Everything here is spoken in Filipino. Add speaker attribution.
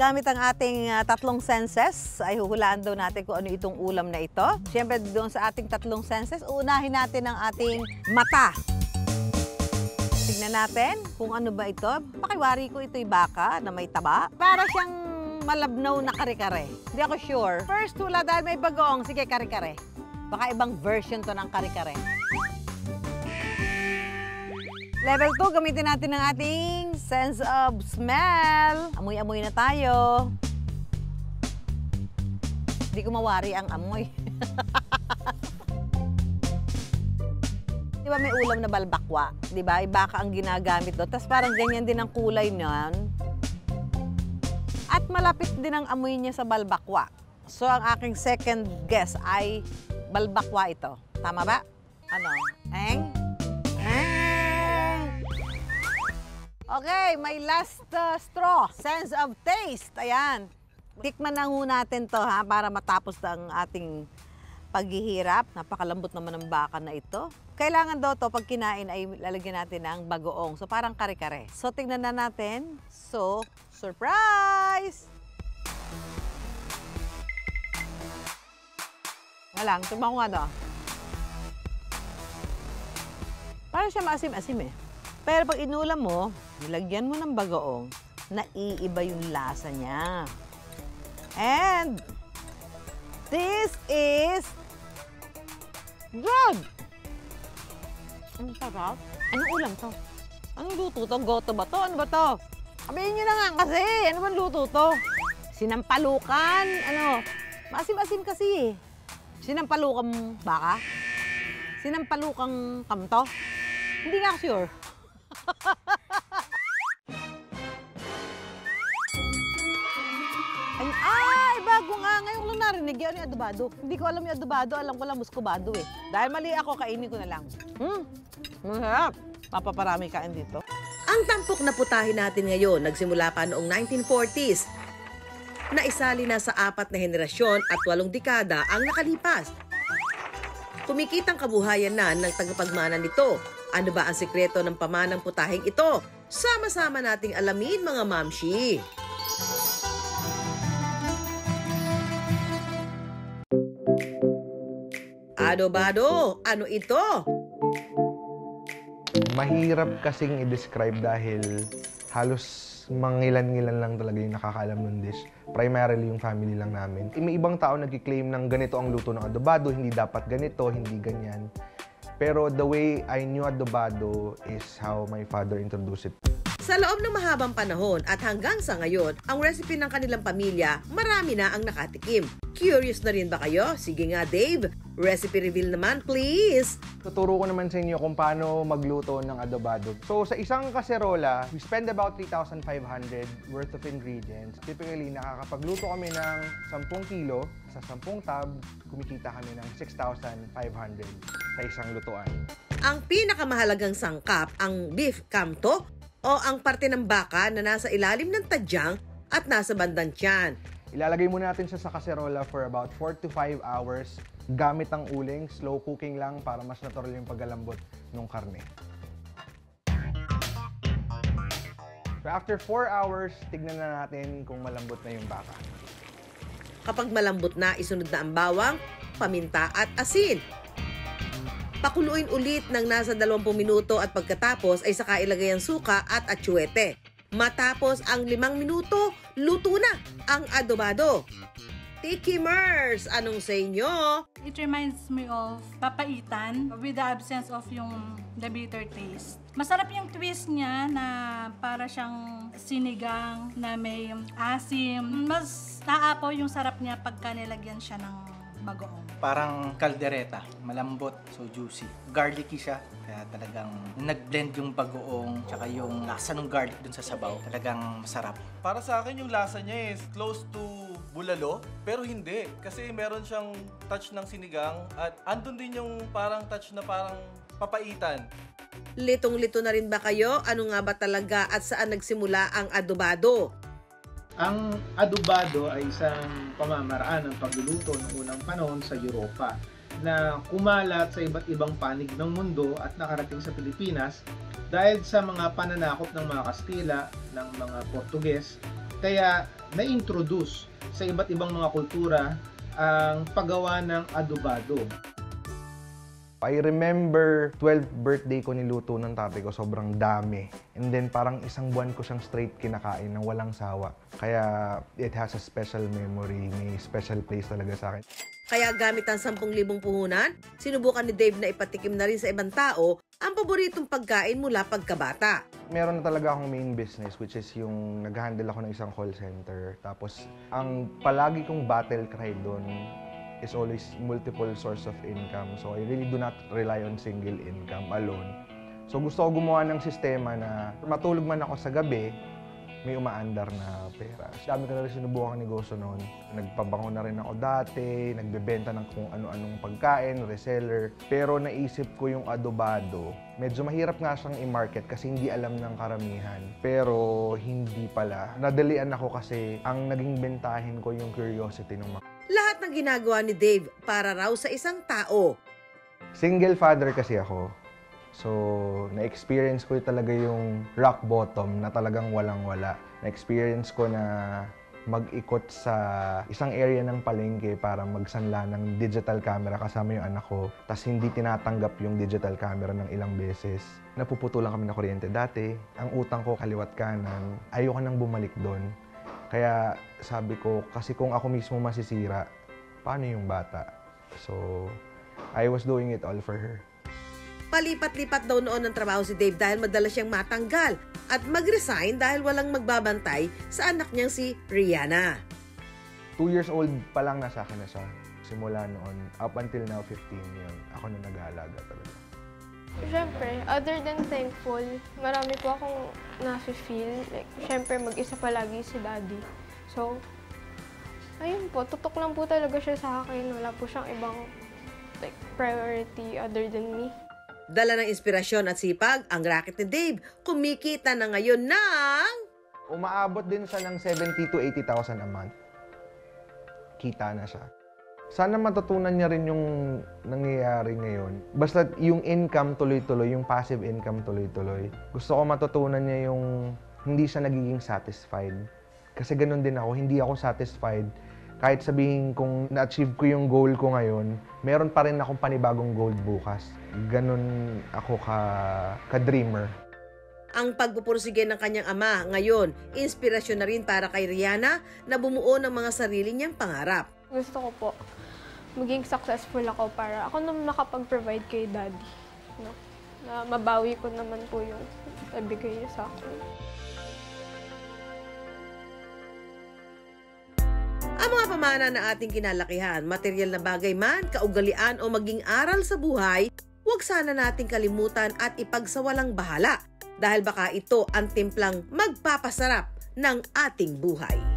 Speaker 1: Gamit ang ating tatlong senses, ay huhulaan daw natin kung ano itong ulam na ito. Siyempre, doon sa ating tatlong senses, uunahin natin ang ating mata. Tignan natin kung ano ba ito. Pakiwari ko ito'y baka na may taba. Para siyang malabnaw na kare-kare. Hindi ako sure. First, wala dahil may bagoong. Sige, kare-kare. Baka ibang version to ng kare-kare. Level 2, gamitin natin ang ating sense of smell. Amoy-amoy na tayo. Hindi ko mawari ang amoy. Di ba may ulam na balbakwa? Di ba? Baka ang ginagamit doon. Tapos parang ganyan din ang kulay niyan. At malapit din ang amoy niya sa balbakwa. So ang aking second guess ay balbakwa ito. Tama ba? Ano? Eng? Okay, may last straw. Sense of taste. Ayan. Tikman na ho natin to ha, para matapos ang ating paghihirap. Napakalambot naman ng baka na ito. Kailangan daw to pag kinain ay lalagyan natin ng bagoong. So parang kare-kare. So tingnan na natin. So, surprise! Nga lang, tumang ko nga daw. Parang siya maasim-asim eh. Pero pag inulam mo, nilagyan mo ng bagoong, naiiba yung lasa niya. And this is good! Ang sarap. Anong ulam to? Anong luto to? Goto ba to? Ano ba to? Sabihin nyo na nga kasi. Ano bang luto to? Sinampalukan. Ano? Maasim-asim kasi eh. Sinampalukan baka? Sinampalukan kamto? Hindi nga sure. Ay, bago nga. Ngayon ko lang narinig yan yung adobado. Hindi ko alam yung adobado. Alam ko lang muscovado eh. Dahil mali ako, kainin ko na lang. Masarap. Papaparami kain dito.
Speaker 2: Ang tampok na putahe natin ngayon nagsimula pa noong 1940s. Naisali na sa 4 na henerasyon at 8 dekada ang nakalipas. Kumikitang kabuhayan na ng tagapagmana nito. Ano ba ang sikreto ng pamanang putaheng ito? Sama-sama nating alamin mga mamshi. Adobado, ano ito?
Speaker 3: Mahirap kasing i-describe dahil halos mangilan-ngilan lang talaga yung nakakaalam ng dish. Primarily yung family lang namin. May ibang tao nag-claim ng ganito ang luto ng adobado, hindi dapat ganito, hindi ganyan. Pero the way I knew adobado is how my father introduced it.
Speaker 2: Sa loob ng mahabang panahon at hanggang sa ngayon, ang recipe ng kanilang pamilya, marami na ang nakatikim. Curious na rin ba kayo? Sige nga Dave, recipe reveal naman please!
Speaker 3: Tuturo ko naman sa inyo kung paano magluto ng adobado. So sa isang kaserola, we spend about 3,500 worth of ingredients. Typically, nakakapagluto kami ng 10 kilo. Sa 10 tab, kumikita kami ng 6,500 sa isang lutuan.
Speaker 2: Ang pinakamahalagang sangkap, ang beef kamto o ang parte ng baka na nasa ilalim ng tadyang at nasa bandang tiyan.
Speaker 3: Ilalagay muna natin siya sa kaserola for about 4 to 5 hours gamit ang uling, slow cooking lang para mas natural yung pagkalambot ng karne. So after 4 hours, tignan na natin kung malambot na yung baka.
Speaker 2: Kapag malambot na, isunod na ang bawang, paminta at asin. Pakuluin ulit ng nasa 20 minuto at pagkatapos ay saka ilagay ang suka at atsuete. Matapos ang 5 minuto, luto na ang adobado. Tikimers, anong sa inyo?
Speaker 4: It reminds me of papaitan with the absence of the bitter taste. Masarap yung twist niya na para siyang sinigang na may asim. Mas naapaw yung sarap niya pagka nilagyan siya ng bagoong.
Speaker 5: Parang kaldereta, malambot, so juicy. Garlicky siya, kaya talagang nag-blend yung bagoong tsaka yung lasa ng garlic dun sa sabaw. Talagang masarap.
Speaker 6: Para sa akin yung lasa niya is close to bulalo, pero hindi. Kasi meron siyang touch ng sinigang at andun din yung parang touch na parang papaitan.
Speaker 2: Litong-lito na rin ba kayo? Ano nga ba talaga at saan nagsimula ang adobado?
Speaker 7: Ang adobado ay isang pamamaraan ng pagluluto noong unang panahon sa Europa na kumalat sa iba't ibang panig ng mundo at nakarating sa Pilipinas dahil sa mga pananakop ng mga Kastila, ng mga Portuges Kaya na-introduce sa iba't ibang mga kultura ang paggawa ng adobado.
Speaker 3: I remember 12th birthday ko niluto ng tatay ko, sobrang dami. And then parang isang buwan ko siyang straight kinakain ng walang sawa. Kaya it has a special memory, may special place talaga sa akin.
Speaker 2: Kaya gamit ang 10,000 puhunan, sinubukan ni Dave na ipatikim na rin sa ibang tao ang paboritong pagkain mula pagkabata.
Speaker 3: Meron na talaga akong main business, which is yung nag-handle ako ng isang call center. Tapos ang palagi kong battle cry doon is always multiple source of income. So I really do not rely on single income alone. So gusto ko gumawa ng sistema na matulog man ako sa gabi, may umaandar na pera. Dami ko na rin sinubukan ng negosyo noon. Nagpabango na rin ako dati, nagbebenta ng kung ano-anong pagkain, reseller. Pero naisip ko yung adobado. Medyo mahirap nga siyang i-market kasi hindi alam ng karamihan. Pero hindi pala. Nadalian ako kasi ang naging bentahin ko yung curiosity ng mga.
Speaker 2: Lahat ng ginagawa ni Dave para raw sa isang tao.
Speaker 3: Single father kasi ako. So, na-experience ko talaga yung rock bottom na talagang walang-wala. Na-experience ko na mag-ikot sa isang area ng palengke para magsanla ng digital camera kasama yung anak ko. Tapos hindi tinatanggap yung digital camera ng ilang beses. Napuputulan kami ng kuryente dati. Ang utang ko kaliwat kanan. Ayoko nang bumalik doon. Kaya sabi ko, kasi kung ako mismo masisira, paano yung bata? So, I was doing it all for her.
Speaker 2: Palipat-lipat daw noon ng trabaho si Dave dahil madalas siyang matanggal at mag-resign dahil walang magbabantay sa anak niyang si Rihanna.
Speaker 3: 2 years old pa lang nasa akin na siya. Simula noon, up until now, 15 yun. Ako na nag-aalaga talaga.
Speaker 8: Siyempre, other than thankful, marami po akong nafe-feel. Like, siyempre, mag-isa palagi si Daddy. So, ayun po, tutok lang po talaga siya sa akin. Wala po siyang ibang like, priority other than me.
Speaker 2: Dala ng inspirasyon at sipag, ang racket ni Dave kumikita na ngayon ng...
Speaker 3: Umaabot din siya ng 70,000 to 80,000 a month. Kita na siya. Sana matutunan niya rin yung nangyayari ngayon. Basta yung income tuloy-tuloy, yung passive income tuloy-tuloy. Gusto ko matutunan niya yung hindi siya nagiging satisfied. Kasi ganun din ako, hindi ako satisfied. Kahit sabihin kung na-achieve ko yung goal ko ngayon, meron pa rin akong panibagong goal bukas. Ganun ako ka-dreamer.
Speaker 2: Ang pagpupursige ng kanyang ama ngayon, inspirasyon na rin para kay Rihanna na bumuo ng mga sarili niyang pangarap.
Speaker 8: Gusto ko po maging successful ako para ako naman makapag-provide kay Daddy. No? Na mabawi ko naman po yung ibigay niya sa akin.
Speaker 2: Ang mga pamana na ating kinalakihan, material na bagay man, kaugalian o maging aral sa buhay, huwag sana nating kalimutan at ipagsawalang bahala dahil baka ito ang timplang magpapasarap ng ating buhay.